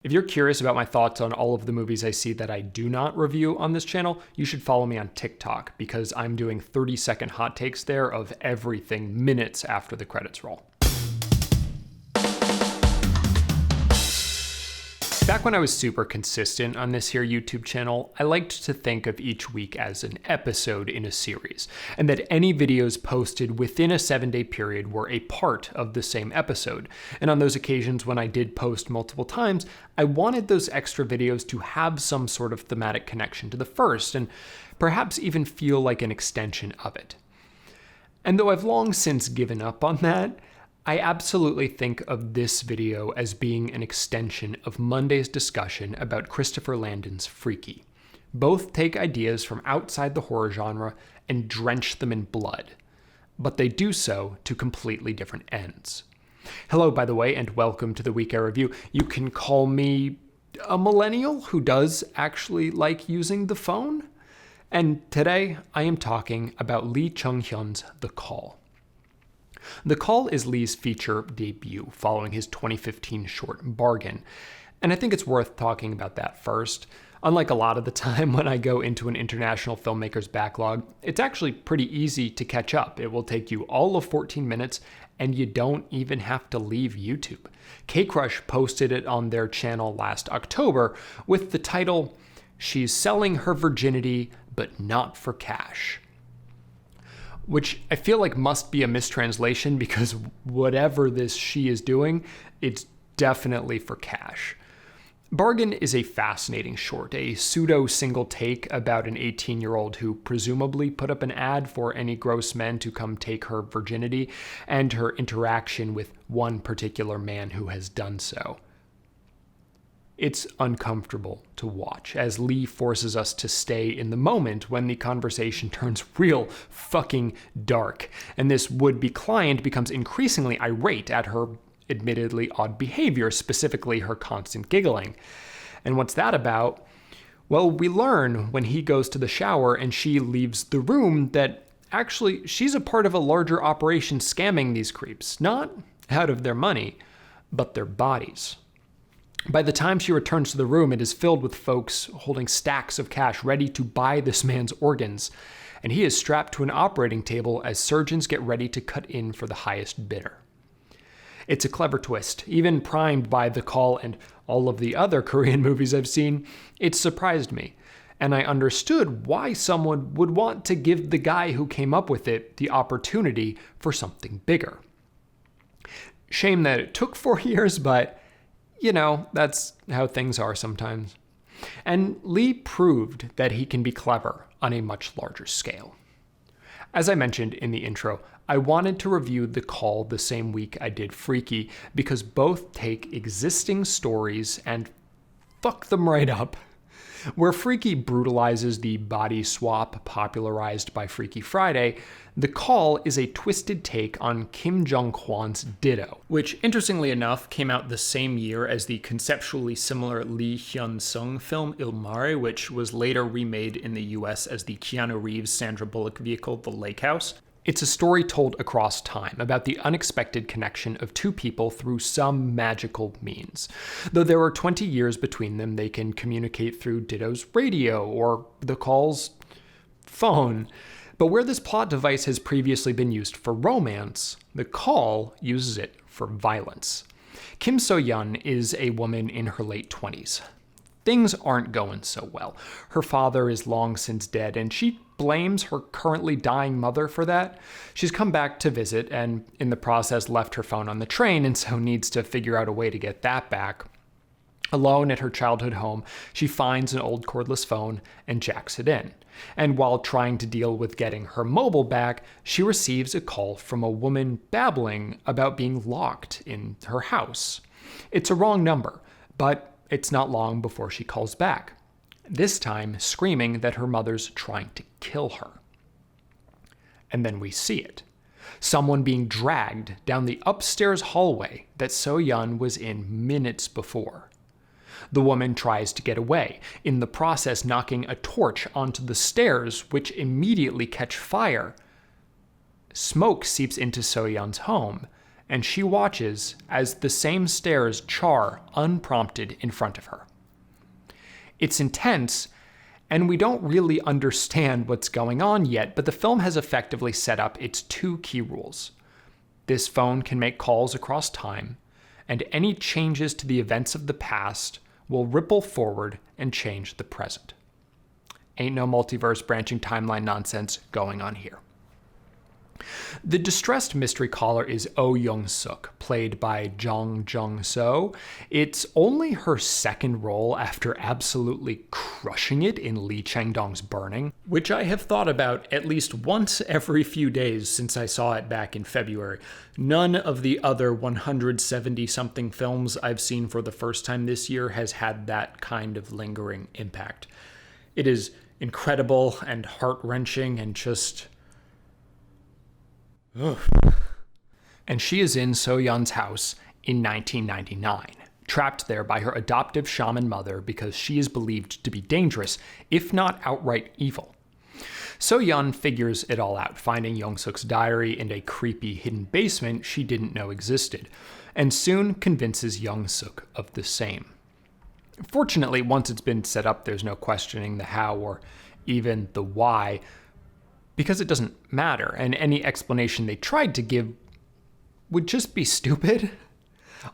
If you're curious about my thoughts on all of the movies I see that I do not review on this channel, you should follow me on TikTok because I'm doing 30-second hot takes there of everything minutes after the credits roll. Back when I was super consistent on this here YouTube channel, I liked to think of each week as an episode in a series, and that any videos posted within a 7-day period were a part of the same episode. And on those occasions when I did post multiple times, I wanted those extra videos to have some sort of thematic connection to the first, and perhaps even feel like an extension of it. And though I've long since given up on that, I absolutely think of this video as being an extension of Monday's discussion about Christopher Landon's Freaky. Both take ideas from outside the horror genre and drench them in blood, but they do so to completely different ends. Hello, by the way, and welcome to the Week I Review. You can call me a millennial who does actually like using the phone. And today I am talking about Lee Chung-hyun's The Call. The Call is Lee's feature debut following his 2015 short Bargain, and I think it's worth talking about that first. Unlike a lot of the time when I go into an international filmmaker's backlog, it's actually pretty easy to catch up. It will take you all of 14 minutes, and you don't even have to leave YouTube. K-Crush posted it on their channel last October with the title, "She's Selling Her Virginity, but Not for Cash," which I feel like must be a mistranslation because whatever this she is doing, it's definitely for cash. Bargain is a fascinating short, a pseudo-single take about an 18-year-old who presumably put up an ad for any gross men to come take her virginity, and her interaction with one particular man who has done so. It's uncomfortable to watch, as Lee forces us to stay in the moment when the conversation turns real fucking dark, and this would-be client becomes increasingly irate at her admittedly odd behavior, specifically her constant giggling. And what's that about? Well, we learn when he goes to the shower and she leaves the room that actually she's a part of a larger operation scamming these creeps, not out of their money, but their bodies. By the time she returns to the room, it is filled with folks holding stacks of cash ready to buy this man's organs, and he is strapped to an operating table as surgeons get ready to cut in for the highest bidder. It's a clever twist. Even primed by The Call and all of the other Korean movies I've seen, it surprised me, and I understood why someone would want to give the guy who came up with it the opportunity for something bigger. Shame that it took 4 years, but you know, that's how things are sometimes. And Lee proved that he can be clever on a much larger scale. As I mentioned in the intro, I wanted to review The Call the same week I did Freaky because both take existing stories and fuck them right up. Where Freaky brutalizes the body swap popularized by Freaky Friday, The Call is a twisted take on Kim Jong-kwan's Ditto, which interestingly enough came out the same year as the conceptually similar Lee Hyun-sung film Il Mare, which was later remade in the US as the Keanu Reeves-Sandra Bullock vehicle The Lake House. It's a story told across time about the unexpected connection of two people through some magical means. Though there are 20 years between them, they can communicate through Ditto's radio or The Call's phone. But where this plot device has previously been used for romance, The Call uses it for violence. Kim So-yeon is a woman in her late 20s. Things aren't going so well. Her father is long since dead, and she blames her currently dying mother for that. She's come back to visit, and in the process left her phone on the train, and so needs to figure out a way to get that back. Alone at her childhood home, she finds an old cordless phone and jacks it in. And while trying to deal with getting her mobile back, she receives a call from a woman babbling about being locked in her house. It's a wrong number, but it's not long before she calls back, this time screaming that her mother's trying to kill her. And then we see it. Someone being dragged down the upstairs hallway that So-yeon was in minutes before. The woman tries to get away, in the process knocking a torch onto the stairs, which immediately catch fire. Smoke seeps into So-yeon's home, and she watches as the same stairs char unprompted in front of her. It's intense, and we don't really understand what's going on yet, but the film has effectively set up its two key rules. This phone can make calls across time, and any changes to the events of the past will ripple forward and change the present. Ain't no multiverse branching timeline nonsense going on here. The distressed mystery caller is Oh Young-suk, played by Jung Jung-so. It's only her second role after absolutely crushing it in Lee Chang-dong's Burning, which I have thought about at least once every few days since I saw it back in February. None of the other 170-something films I've seen for the first time this year has had that kind of lingering impact. It is incredible and heart-wrenching and just... ugh. And she is in So-yeon's house in 1999, trapped there by her adoptive shaman mother because she is believed to be dangerous, if not outright evil. So-yeon figures it all out, finding Young-suk's diary in a creepy hidden basement she didn't know existed, and soon convinces Young-suk of the same. Fortunately, once it's been set up, there's no questioning the how or even the why, because it doesn't matter, and any explanation they tried to give would just be stupid.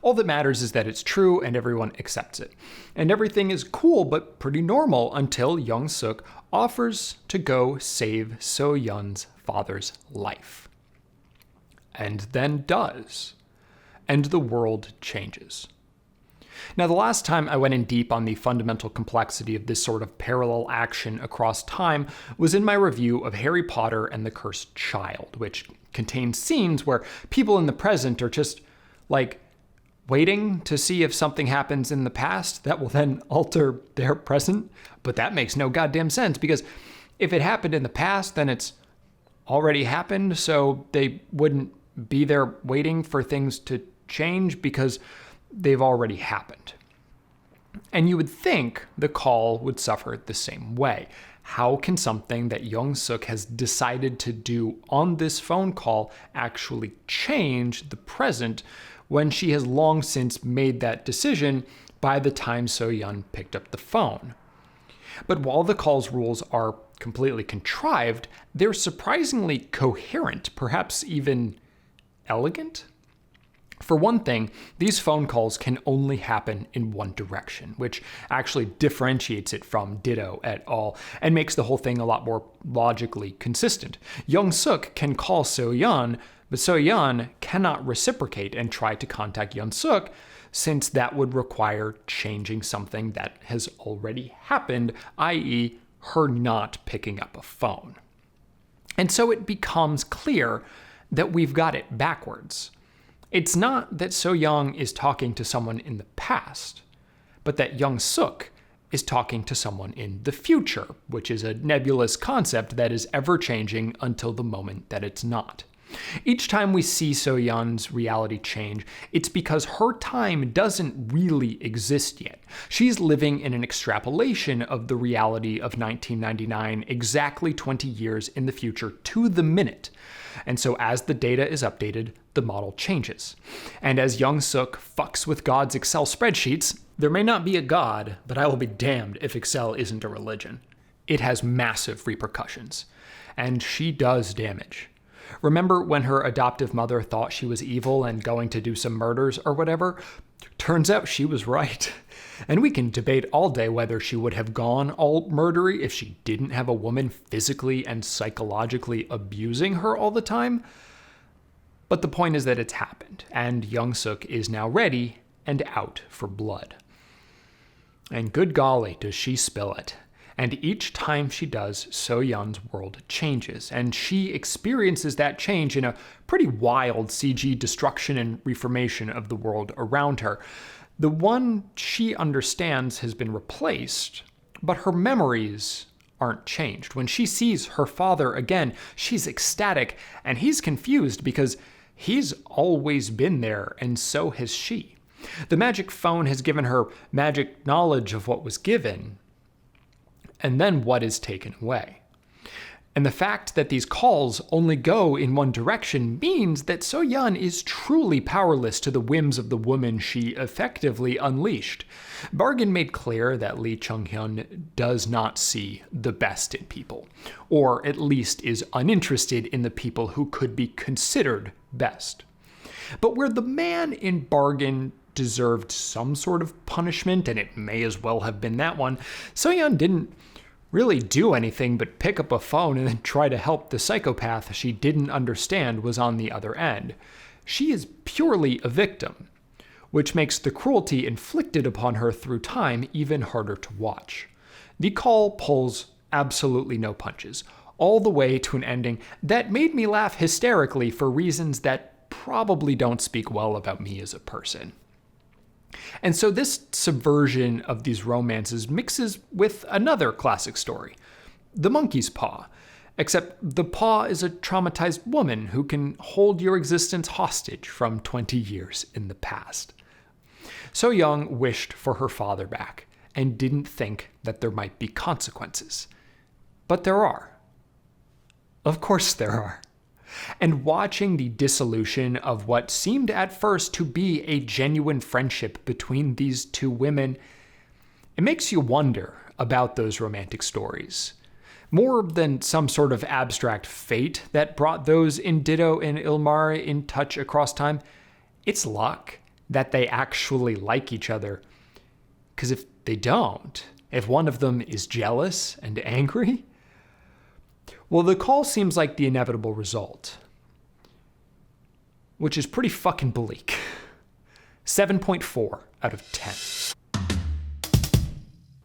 All that matters is that it's true and everyone accepts it. And everything is cool but pretty normal until Young-suk offers to go save So-yeon's father's life. And then does. And the world changes. Now, the last time I went in deep on the fundamental complexity of this sort of parallel action across time was in my review of Harry Potter and the Cursed Child, which contains scenes where people in the present are just, like, waiting to see if something happens in the past that will then alter their present. But that makes no goddamn sense, because if it happened in the past, then it's already happened, so they wouldn't be there waiting for things to change because they've already happened. And you would think the call would suffer the same way. How can something that Young-suk has decided to do on this phone call actually change the present when she has long since made that decision by the time So-yeon picked up the phone? But while the call's rules are completely contrived, they're surprisingly coherent, perhaps even elegant. For one thing, these phone calls can only happen in one direction, which actually differentiates it from Ditto et al. And makes the whole thing a lot more logically consistent. Young-suk can call So-yeon, but So-yeon cannot reciprocate and try to contact Young-suk, since that would require changing something that has already happened, i.e. her not picking up a phone. And so it becomes clear that we've got it backwards. It's not that So-yeon is talking to someone in the past, but that Young-suk is talking to someone in the future, which is a nebulous concept that is ever-changing until the moment that it's not. Each time we see So-yeon's reality change, it's because her time doesn't really exist yet. She's living in an extrapolation of the reality of 1999, exactly 20 years in the future to the minute. And so as the data is updated, the model changes. And as Young-suk fucks with God's Excel spreadsheets, there may not be a God, but I will be damned if Excel isn't a religion. It has massive repercussions. And she does damage. Remember when her adoptive mother thought she was evil and going to do some murders or whatever? Turns out she was right. And we can debate all day whether she would have gone all murdery if she didn't have a woman physically and psychologically abusing her all the time. But the point is that it's happened, and Young-suk is now ready and out for blood. And good golly, does she spill it. And each time she does, So-yeon's world changes, and she experiences that change in a pretty wild CG destruction and reformation of the world around her. The one she understands has been replaced, but her memories aren't changed. When she sees her father again, she's ecstatic, and he's confused because he's always been there, and so has she. The magic phone has given her magic knowledge of what was given, and then what is taken away. And the fact that these calls only go in one direction means that So-yeon is truly powerless to the whims of the woman she effectively unleashed. Bargain made clear that Lee Chung-hyun does not see the best in people, or at least is uninterested in the people who could be considered best. But where the man in Bargain deserved some sort of punishment, and it may as well have been that one, So-yeon didn't really do anything but pick up a phone and then try to help the psychopath she didn't understand was on the other end. She is purely a victim, which makes the cruelty inflicted upon her through time even harder to watch. The call pulls absolutely no punches, all the way to an ending that made me laugh hysterically for reasons that probably don't speak well about me as a person. And so this subversion of these romances mixes with another classic story, The Monkey's Paw, except the paw is a traumatized woman who can hold your existence hostage from 20 years in the past. So-young wished for her father back and didn't think that there might be consequences. But there are. Of course there are. And watching the dissolution of what seemed at first to be a genuine friendship between these two women, it makes you wonder about those romantic stories. More than some sort of abstract fate that brought those in Ditto and Ilmari in touch across time, it's luck that they actually like each other. Because if they don't, if one of them is jealous and angry, well, the call seems like the inevitable result, which is pretty fucking bleak. 7.4 out of 10.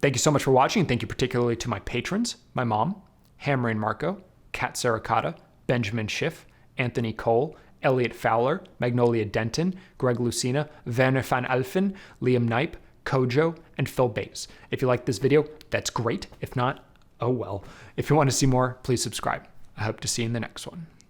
Thank you so much for watching, and thank you particularly to my patrons, my mom, Hammer and Marco, Kat Saracata, Benjamin Schiff, Anthony Cole, Elliot Fowler, Magnolia Denton, Greg Lucina, Werner van Alphen, Liam Knipe, Kojo, and Phil Bates. If you like this video, that's great. If not, oh well. If you want to see more, please subscribe. I hope to see you in the next one.